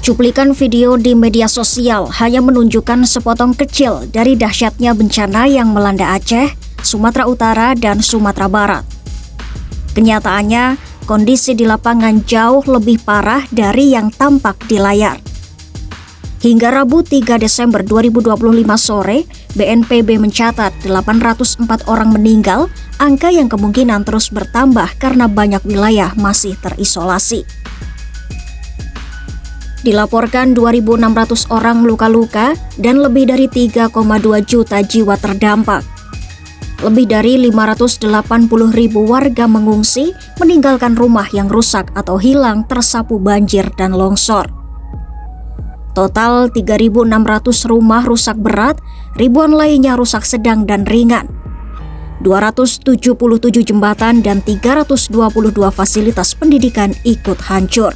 Cuplikan video di media sosial hanya menunjukkan sepotong kecil dari dahsyatnya bencana yang melanda Aceh, Sumatera Utara, dan Sumatera Barat. Kenyataannya, kondisi di lapangan jauh lebih parah dari yang tampak di layar. Hingga Rabu 3 Desember 2025 sore, BNPB mencatat 804 orang meninggal, angka yang kemungkinan terus bertambah karena banyak wilayah masih terisolasi. Dilaporkan 2.600 orang luka-luka dan lebih dari 3,2 juta jiwa terdampak. Lebih dari 580.000 warga mengungsi meninggalkan rumah yang rusak atau hilang tersapu banjir dan longsor. Total 3.600 rumah rusak berat, ribuan lainnya rusak sedang dan ringan. 277 jembatan dan 322 fasilitas pendidikan ikut hancur.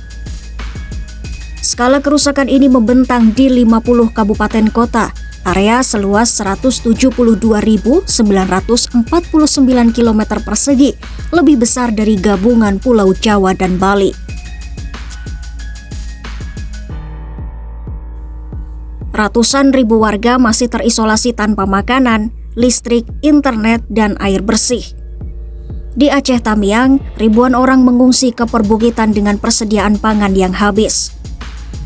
Skala kerusakan ini membentang di 50 kabupaten kota, area seluas 172.949 km persegi, lebih besar dari gabungan Pulau Jawa dan Bali. Ratusan ribu warga masih terisolasi tanpa makanan, listrik, internet, dan air bersih. Di Aceh Tamiang, ribuan orang mengungsi ke perbukitan dengan persediaan pangan yang habis.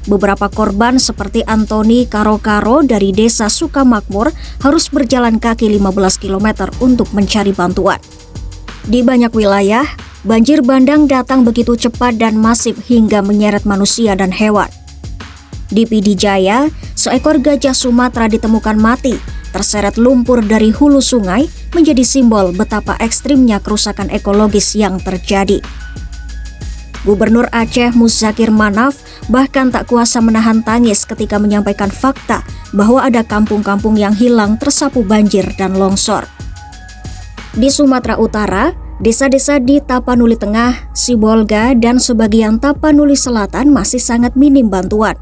Beberapa korban seperti Antoni Karo-Karo dari desa Sukamakmur harus berjalan kaki 15 km untuk mencari bantuan. Di banyak wilayah, banjir bandang datang begitu cepat dan masif hingga menyeret manusia dan hewan. Di Pidi Jaya, seekor gajah Sumatera ditemukan mati, terseret lumpur dari hulu sungai, menjadi simbol betapa ekstrimnya kerusakan ekologis yang terjadi. Gubernur Aceh Muzakir Manaf bahkan tak kuasa menahan tangis ketika menyampaikan fakta bahwa ada kampung-kampung yang hilang tersapu banjir dan longsor. Di Sumatera Utara, desa-desa di Tapanuli Tengah, Sibolga, dan sebagian Tapanuli Selatan masih sangat minim bantuan.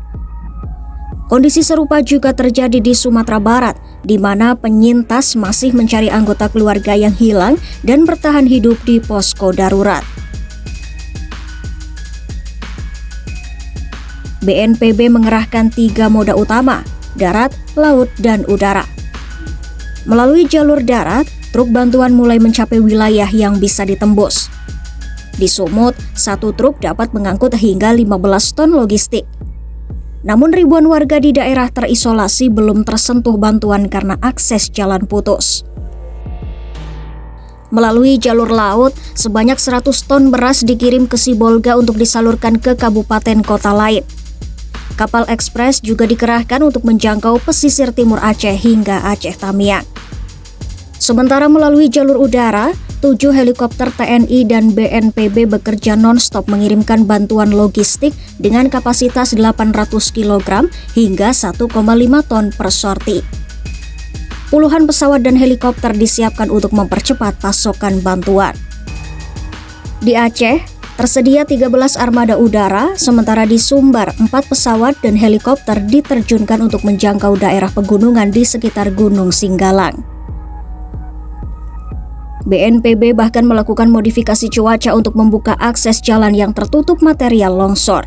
Kondisi serupa juga terjadi di Sumatera Barat, di mana penyintas masih mencari anggota keluarga yang hilang dan bertahan hidup di posko darurat. BNPB mengerahkan 3 moda utama, darat, laut, dan udara. Melalui jalur darat, truk bantuan mulai mencapai wilayah yang bisa ditembus. Di Sumut, 1 truk dapat mengangkut hingga 15 ton logistik. Namun ribuan warga di daerah terisolasi belum tersentuh bantuan karena akses jalan putus. Melalui jalur laut, sebanyak 100 ton beras dikirim ke Sibolga untuk disalurkan ke kabupaten kota lain. Kapal ekspres juga dikerahkan untuk menjangkau pesisir timur Aceh hingga Aceh Tamiang. Sementara melalui jalur udara, 7 helikopter TNI dan BNPB bekerja non-stop mengirimkan bantuan logistik dengan kapasitas 800 kg hingga 1,5 ton per sorti. Puluhan pesawat dan helikopter disiapkan untuk mempercepat pasokan bantuan. Di Aceh, tersedia 13 armada udara, sementara di Sumbar 4 pesawat dan helikopter diterjunkan untuk menjangkau daerah pegunungan di sekitar Gunung Singgalang. BNPB bahkan melakukan modifikasi cuaca untuk membuka akses jalan yang tertutup material longsor.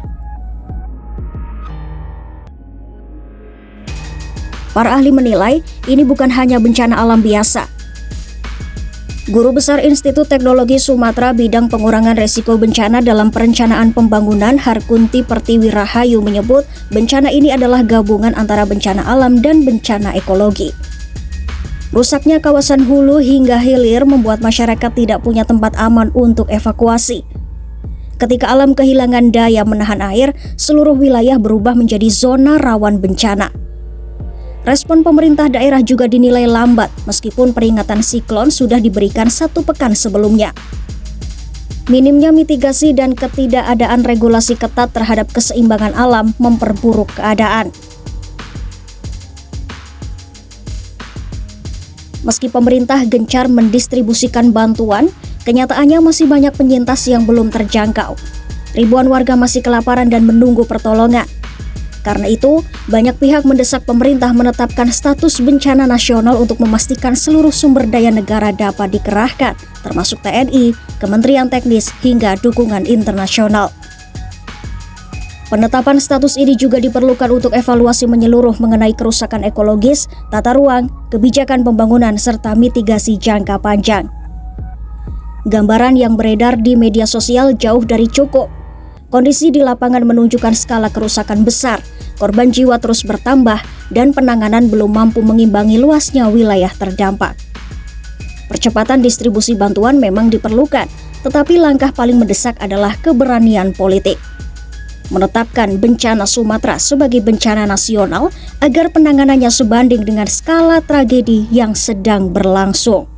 Para ahli menilai ini bukan hanya bencana alam biasa. Guru Besar Institut Teknologi Sumatera bidang pengurangan resiko bencana dalam perencanaan pembangunan Harkunti Pertiwi Rahayu menyebut bencana ini adalah gabungan antara bencana alam dan bencana ekologi. Rusaknya kawasan hulu hingga hilir membuat masyarakat tidak punya tempat aman untuk evakuasi. Ketika alam kehilangan daya menahan air, seluruh wilayah berubah menjadi zona rawan bencana. Respon pemerintah daerah juga dinilai lambat meskipun peringatan siklon sudah diberikan 1 pekan sebelumnya. Minimnya mitigasi dan ketidakadaan regulasi ketat terhadap keseimbangan alam memperburuk keadaan. Meski pemerintah gencar mendistribusikan bantuan, kenyataannya masih banyak penyintas yang belum terjangkau. Ribuan warga masih kelaparan dan menunggu pertolongan. Karena itu, banyak pihak mendesak pemerintah menetapkan status bencana nasional untuk memastikan seluruh sumber daya negara dapat dikerahkan, termasuk TNI, Kementerian Teknis, hingga dukungan internasional. Penetapan status ini juga diperlukan untuk evaluasi menyeluruh mengenai kerusakan ekologis, tata ruang, kebijakan pembangunan, serta mitigasi jangka panjang. Gambaran yang beredar di media sosial jauh dari cukup. Kondisi di lapangan menunjukkan skala kerusakan besar, korban jiwa terus bertambah, dan penanganan belum mampu mengimbangi luasnya wilayah terdampak. Percepatan distribusi bantuan memang diperlukan, tetapi langkah paling mendesak adalah keberanian politik. Menetapkan bencana Sumatera sebagai bencana nasional agar penanganannya sebanding dengan skala tragedi yang sedang berlangsung.